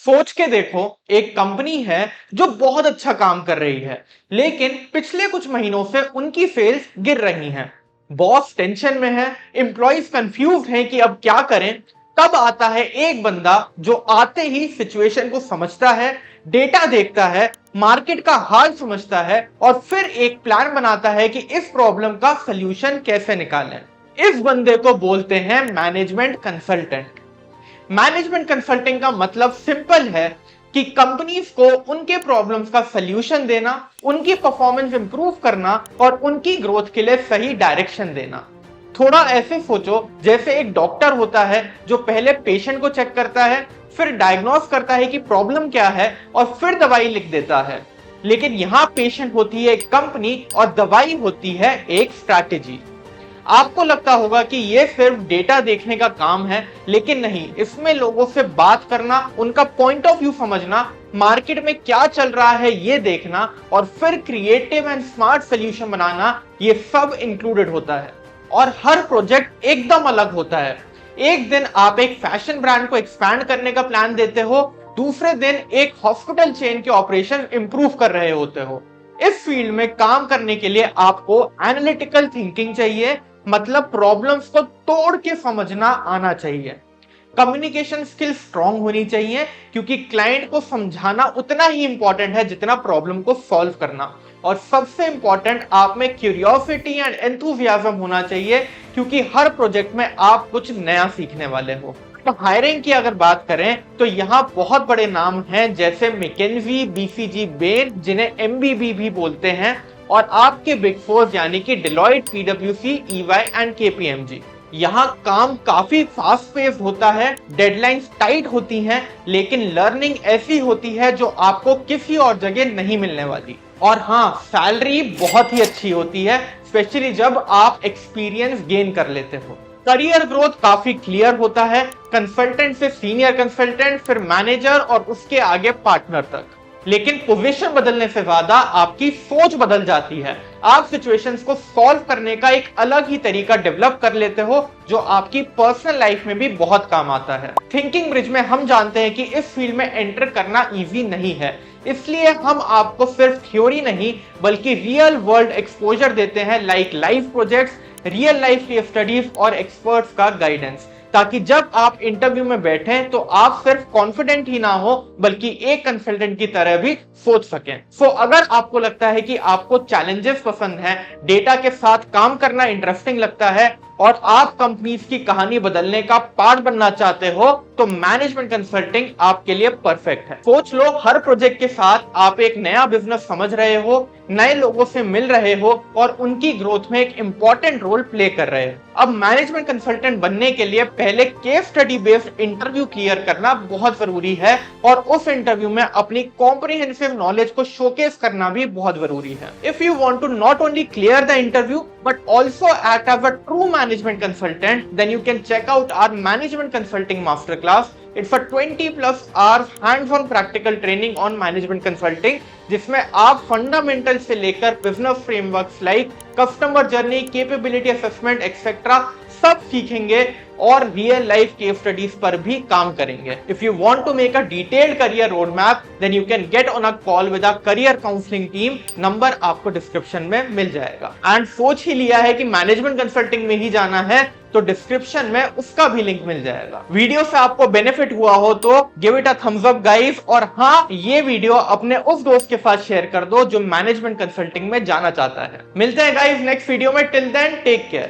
सोच के देखो, एक कंपनी है जो बहुत अच्छा काम कर रही है, लेकिन पिछले कुछ महीनों से उनकी सेल्स गिर रही हैं। बॉस टेंशन में है, एम्प्लॉइज कंफ्यूज हैं कि अब क्या करें। तब आता है एक बंदा जो आते ही सिचुएशन को समझता है, डेटा देखता है, मार्केट का हाल समझता है और फिर एक प्लान बनाता है कि इस प्रॉब्लम का सलूशन कैसे निकालें। इस बंदे को बोलते हैं मैनेजमेंट कंसल्टेंट। मैनेजमेंट कंसल्टिंग का मतलब सिंपल है कि कंपनीज को उनके प्रॉब्लम्स का सलूशन देना, उनकी परफॉर्मेंस इंप्रूव करना और उनकी ग्रोथ के लिए सही डायरेक्शन देना। थोड़ा ऐसे सोचो जैसे एक डॉक्टर होता है जो पहले पेशेंट को चेक करता है, फिर डायग्नोस करता है कि प्रॉब्लम क्या है और फिर दवाई लिख देता है। लेकिन यहां पेशेंट होती है एक कंपनी और दवाई होती है एक स्ट्रैटेजी। आपको लगता होगा कि ये सिर्फ डेटा देखने का काम है, लेकिन नहीं, इसमें लोगों से बात करना, उनका पॉइंट ऑफ व्यू समझना, मार्केट में क्या चल रहा है ये देखना और फिर क्रिएटिव एंड स्मार्ट सॉल्यूशन बनाना, ये सब इंक्लूडेड होता है। और हर प्रोजेक्ट एकदम अलग होता है। एक दिन आप एक फैशन ब्रांड को एक्सपैंड करने का प्लान देते हो, दूसरे दिन एक हॉस्पिटल चेन के ऑपरेशन इंप्रूव कर रहे होते हो। इस फील्ड में काम करने के लिए आपको एनालिटिकल थिंकिंग चाहिए, मतलब प्रॉब्लम्स को तोड़ के समझना आना चाहिए। कम्युनिकेशन स्किल स्ट्रांग होनी चाहिए, क्योंकि क्लाइंट को समझाना उतना ही इंपॉर्टेंट है जितना प्रॉब्लम को सॉल्व करना। और सबसे इंपॉर्टेंट, आप में क्यूरियोसिटी एंड एंथुसियाज्म होना चाहिए, क्योंकि हर प्रोजेक्ट में आप कुछ नया सीखने वाले हो। तो हायरिंग की अगर बात करें तो यहाँ बहुत बड़े नाम हैं, जैसे मैकेंजी, बीसीजी, बेन, जिन्हें एमबीबी भी बोलते हैं, और आपके बिग फोर यानी कि डिलॉयट, पीडब्ल्यूसी, ईवाई एंड केपीएमजी। यहाँ काम काफी फास्ट पेस होता है, डेडलाइंस टाइट होती हैं, लेकिन लर्निंग ऐसी होती है जो आपको किसी और जगह नहीं मिलने वाली। और हाँ, सैलरी बहुत ही अच्छी होती है, स्पेशली जब आप एक्सपीरियंस गेन कर लेते हो। करियर ग्रोथ काफी क्लियर होता है, कंसल्टेंट से सीनियर कंसल्टेंट, फिर मैनेजर और उसके आगे पार्टनर तक। लेकिन पोजीशन बदलने से ज्यादा आपकी सोच बदल जाती है। आप सिचुएशंस को सॉल्व करने का एक अलग ही तरीका डेवलप कर लेते हो, जो आपकी पर्सनल लाइफ में भी बहुत काम आता है। थिंकिंग ब्रिज में हम जानते हैं कि इस फील्ड में एंटर करना इजी नहीं है, इसलिए हम आपको सिर्फ थ्योरी नहीं बल्कि रियल वर्ल्ड एक्सपोजर देते हैं, like live projects, real life case studies और एक्सपर्ट्स का गाइडेंस, ताकि जब आप इंटरव्यू में बैठें तो आप सिर्फ कॉन्फिडेंट ही ना हो बल्कि एक कंसल्टेंट की तरह भी सोच सकें। सो अगर आपको लगता है कि आपको चैलेंजेस पसंद हैं, डेटा के साथ काम करना इंटरेस्टिंग लगता है और आप कंपनीज की कहानी बदलने का पार्ट बनना चाहते हो, तो मैनेजमेंट कंसल्टिंग आपके लिए परफेक्ट है। सोच लो, हर प्रोजेक्ट के साथ आप एक नया बिजनेस समझ रहे हो, नए लोगों से मिल रहे हो और उनकी ग्रोथ में एक इंपॉर्टेंट रोल प्ले कर रहे हो। अब मैनेजमेंट कंसल्टेंट बनने के लिए पहले case study based interview clear करना बहुत जरूरी है, और उस इंटरव्यू में अपनी कॉम्प्रिहेंसिव नॉलेज को शोकेस करना भी बहुत जरूरी है। If you want to not only clear the interview but also act as a true management consultant, then you can check out our management consulting masterclass. It's a 20+ hours hands-on practical training on management consulting, जिसमें आप fundamental से लेकर business frameworks like customer journey, capability assessment etcetera सब सीखेंगे और real life case studies पर भी काम करेंगे। If you want to make a detailed career road map, then you can get on a call with a career counselling team. Number आपको description में मिल जाएगा। एंड सोच ही लिया है कि मैनेजमेंट कंसल्टिंग में ही जाना है, तो डिस्क्रिप्शन में उसका भी लिंक मिल जाएगा। वीडियो से आपको बेनिफिट हुआ हो तो give it a thumbs up guys, और हाँ, ये वीडियो अपने उस दोस्त के साथ शेयर कर दो जो मैनेजमेंट कंसल्टिंग में जाना चाहता है। मिलते हैं गाइस नेक्स्ट वीडियो में, टिल देन टेक केयर।